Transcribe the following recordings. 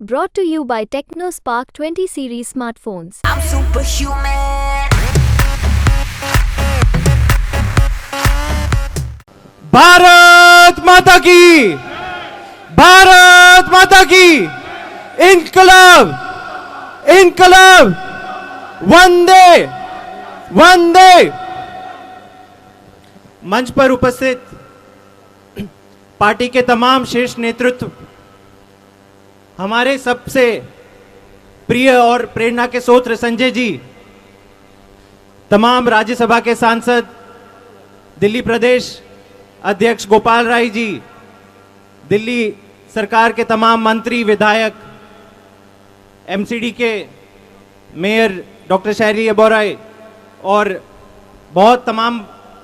Brought to you by TechnoSpark 20 series smartphones. I'm superhuman. Bharat माता की, भारत माता की, इनकलाब, इनकलाब, वंदे वंदे। मंच पर उपस्थित पार्टी के तमाम शीर्ष नेतृत्व, हमारे सबसे प्रिय और प्रेरणा के स्रोत संजय जी, तमाम राज्यसभा के सांसद, दिल्ली प्रदेश अध्यक्ष गोपाल राय जी, दिल्ली सरकार के तमाम मंत्री विधायक, एमसीडी के मेयर डॉक्टर शहरी अबोराय और बहुत तमाम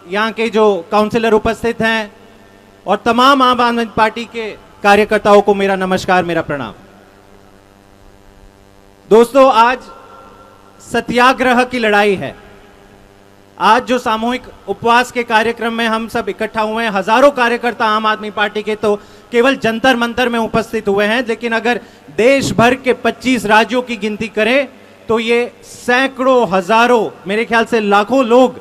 यहाँ के जो काउंसिलर उपस्थित हैं और तमाम आम आदमी पार्टी के कार्यकर्ताओं को मेरा नमस्कार, मेरा प्रणाम। दोस्तों, आज सत्याग्रह की लड़ाई है। आज जो सामूहिक उपवास के कार्यक्रम में हम सब इकट्ठा हुए हैं, हजारों कार्यकर्ता आम आदमी पार्टी के तो केवल जंतर मंतर में उपस्थित हुए हैं, लेकिन अगर देश भर के 25 राज्यों की गिनती करें तो ये सैकड़ों, हजारों, मेरे ख्याल से लाखों लोग,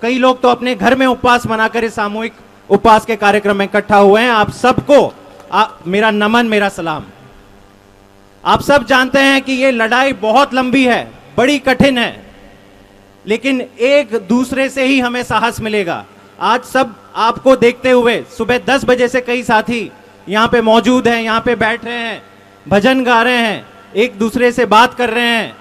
कई लोग तो अपने घर में उपवास मनाकर इस सामूहिक उपवास के कार्यक्रम में इकट्ठा हुए हैं। आप सबको मेरा नमन, मेरा सलाम। आप सब जानते हैं कि ये लड़ाई बहुत लंबी है, बड़ी कठिन है, लेकिन एक दूसरे से ही हमें साहस मिलेगा। आज सब आपको देखते हुए सुबह 10 बजे से कई साथी यहाँ पे मौजूद हैं, यहाँ पे बैठ रहे हैं, भजन गा रहे हैं, एक दूसरे से बात कर रहे हैं,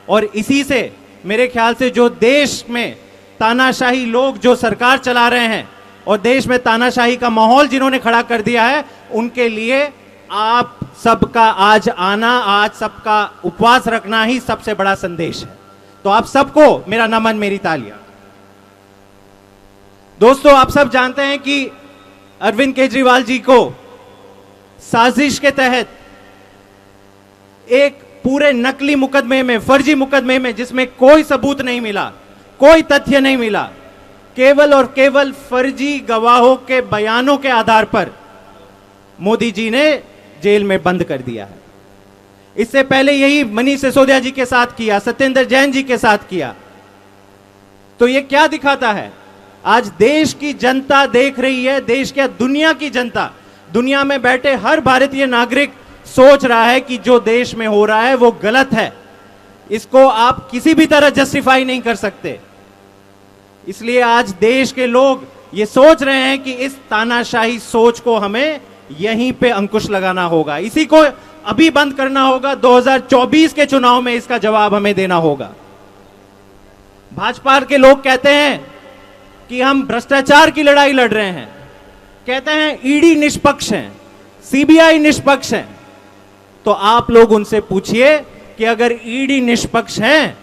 और इसी से मेरे ख्याल से जो देश में तानाशाही लोग जो सरकार चला रहे हैं और देश में तानाशाही का माहौल जिन्होंने खड़ा कर दिया है, उनके लिए आप सबका आज आना, आज सबका उपवास रखना ही सबसे बड़ा संदेश है। तो आप सबको मेरा नमन, मेरी तालियां। दोस्तों, आप सब जानते हैं कि अरविंद केजरीवाल जी को साजिश के तहत एक पूरे नकली मुकदमे में, फर्जी मुकदमे में, जिसमें कोई सबूत नहीं मिला, कोई तथ्य नहीं मिला, केवल और केवल फर्जी गवाहों के बयानों के आधार पर मोदी जी ने जेल में बंद कर दिया है। इससे पहले यही मनीष सिसोदिया जी के साथ किया, सत्येंद्र जैन जी के साथ किया। तो ये क्या दिखाता है? आज देश की जनता देख रही है, देश क्या दुनिया की जनता, दुनिया में बैठे हर भारतीय नागरिक सोच रहा है कि जो देश में हो रहा है वो गलत है। इसको आप किसी भी तरह जस्टिफाई नहीं कर सकते। इसलिए आज देश के लोग ये सोच रहे हैं कि इस तानाशाही सोच को हमें यहीं पे अंकुश लगाना होगा, इसी को अभी बंद करना होगा। 2024 के चुनाव में इसका जवाब हमें देना होगा। भाजपा के लोग कहते हैं कि हम भ्रष्टाचार की लड़ाई लड़ रहे हैं, कहते हैं ईडी निष्पक्ष है, सीबीआई निष्पक्ष है। तो आप लोग उनसे पूछिए कि अगर ईडी निष्पक्ष है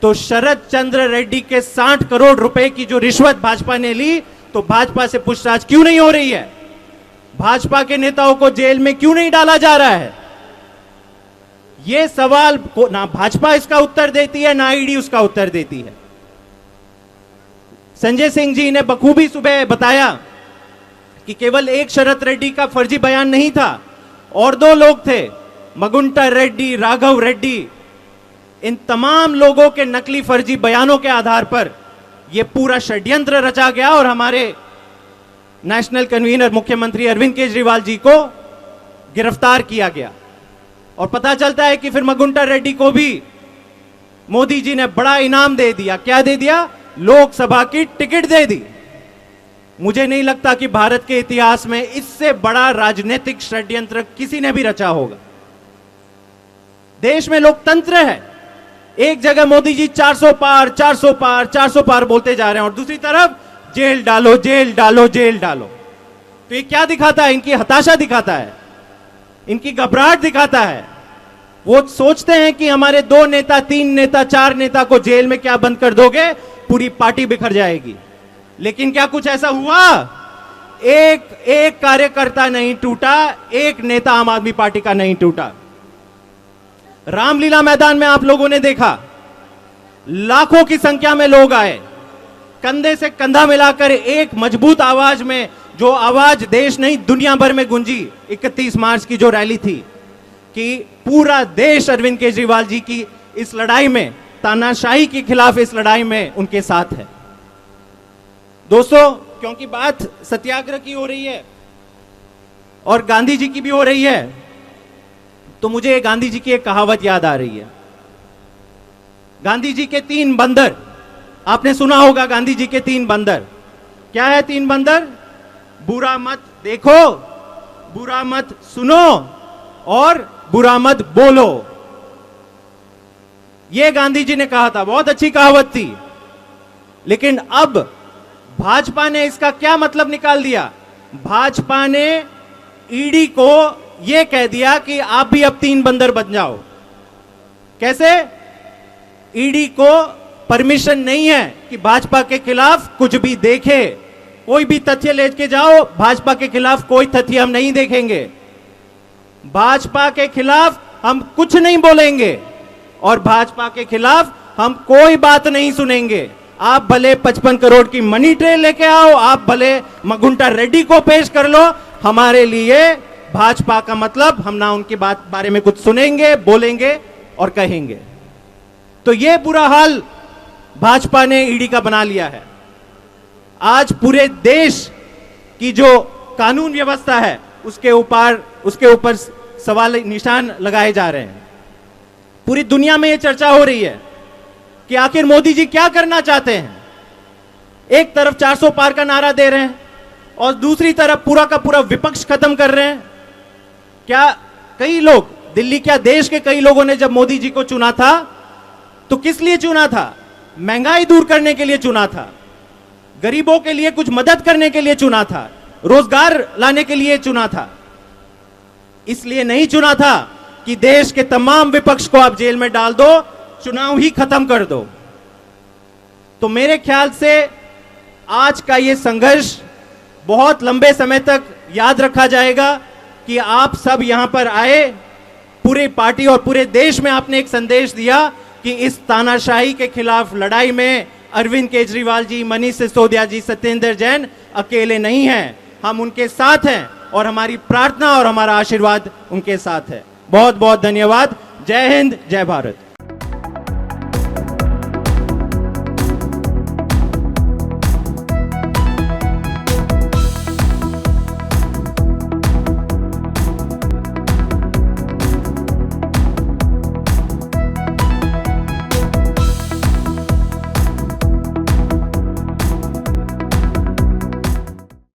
तो शरद चंद्र रेड्डी के 60 करोड़ रुपए की जो रिश्वत भाजपा ने ली, तो भाजपा से पूछताछ क्यों नहीं हो रही है? भाजपा के नेताओं को जेल में क्यों नहीं डाला जा रहा है? यह सवाल को ना भाजपा इसका उत्तर देती है, ना ईडी उसका उत्तर देती है। संजय सिंह जी ने बखूबी सुबह बताया कि केवल एक शरद रेड्डी का फर्जी बयान नहीं था, और 2 लोग थे, मगुंटा रेड्डी, राघव रेड्डी। इन तमाम लोगों के नकली फर्जी बयानों के आधार पर यह पूरा षड्यंत्र रचा गया और हमारे नेशनल कन्वीनर मुख्यमंत्री अरविंद केजरीवाल जी को गिरफ्तार किया गया। और पता चलता है कि फिर मगुंटा रेड्डी को भी मोदी जी ने बड़ा इनाम दे दिया। क्या दे दिया? लोकसभा की टिकट दे दी। मुझे नहीं लगता कि भारत के इतिहास में इससे बड़ा राजनीतिक षड्यंत्र किसी ने भी रचा होगा। देश में लोकतंत्र है, एक जगह मोदी जी 400 पार, 400 पार, 400 पार बोलते जा रहे हैं, और दूसरी तरफ जेल डालो, जेल डालो, जेल डालो। तो ये क्या दिखाता है? इनकी हताशा दिखाता है, इनकी घबराहट दिखाता है। वो सोचते हैं कि हमारे 2 नेता, 3 नेता, 4 नेता को जेल में क्या बंद कर दोगे, पूरी पार्टी बिखर जाएगी। लेकिन क्या कुछ ऐसा हुआ? एक कार्यकर्ता नहीं टूटा, एक नेता आम आदमी पार्टी का नहीं टूटा। रामलीला मैदान में आप लोगों ने देखा, लाखों की संख्या में लोग आए, कंधे से कंधा मिलाकर एक मजबूत आवाज में जो आवाज देश नहीं दुनिया भर में गूंजी 31 मार्च की जो रैली थी, कि पूरा देश अरविंद केजरीवाल जी की इस लड़ाई में, तानाशाही के खिलाफ इस लड़ाई में उनके साथ है। दोस्तों, क्योंकि बात सत्याग्रह की हो रही है और गांधी जी की भी हो रही है, तो मुझे गांधी जी की एक कहावत याद आ रही है। गांधी जी के 3 बंदर, आपने सुना होगा गांधी जी के 3 बंदर। क्या है 3 बंदर? बुरा मत देखो, बुरा मत सुनो और बुरा मत बोलो। यह गांधी जी ने कहा था, बहुत अच्छी कहावत थी। लेकिन अब भाजपा ने इसका क्या मतलब निकाल दिया? भाजपा ने ईडी को यह कह दिया कि आप भी अब 3 बंदर बन जाओ। कैसे? ईडी को परमिशन नहीं है कि भाजपा के खिलाफ कुछ भी देखे, कोई भी तथ्य लेके जाओ, भाजपा के खिलाफ कोई तथ्य हम नहीं देखेंगे, भाजपा के खिलाफ हम कुछ नहीं बोलेंगे और भाजपा के खिलाफ हम कोई बात नहीं सुनेंगे। आप भले 55 करोड़ की मनी ट्रेल लेके आओ, आप भले मगुंटा रेड्डी को पेश कर लो, हमारे लिए भाजपा का मतलब हम ना उनकी बात बारे में कुछ सुनेंगे, बोलेंगे और कहेंगे। तो यह बुरा हाल भाजपा ने ईडी का बना लिया है। आज पूरे देश की जो कानून व्यवस्था है उसके ऊपर सवाल निशान लगाए जा रहे हैं। पूरी दुनिया में यह चर्चा हो रही है कि आखिर मोदी जी क्या करना चाहते हैं। एक तरफ 400 पार का नारा दे रहे हैं और दूसरी तरफ पूरा का पूरा विपक्ष खत्म कर रहे हैं। क्या कई लोग, दिल्ली क्या देश के कई लोगों ने जब मोदी जी को चुना था तो किस लिए चुना था? महंगाई दूर करने के लिए चुना था, गरीबों के लिए कुछ मदद करने के लिए चुना था, रोजगार लाने के लिए चुना था। इसलिए नहीं चुना था कि देश के तमाम विपक्ष को आप जेल में डाल दो, चुनाव ही खत्म कर दो। तो मेरे ख्याल से आज का यह संघर्ष बहुत लंबे समय तक याद रखा जाएगा कि आप सब यहां पर आए, पूरी पार्टी और पूरे देश में आपने एक संदेश दिया कि इस तानाशाही के खिलाफ लड़ाई में अरविंद केजरीवाल जी, मनीष सिसोदिया जी, सत्येंद्र जैन अकेले नहीं हैं, हम उनके साथ हैं और हमारी प्रार्थना और हमारा आशीर्वाद उनके साथ है। बहुत बहुत धन्यवाद। जय हिंद, जय भारत।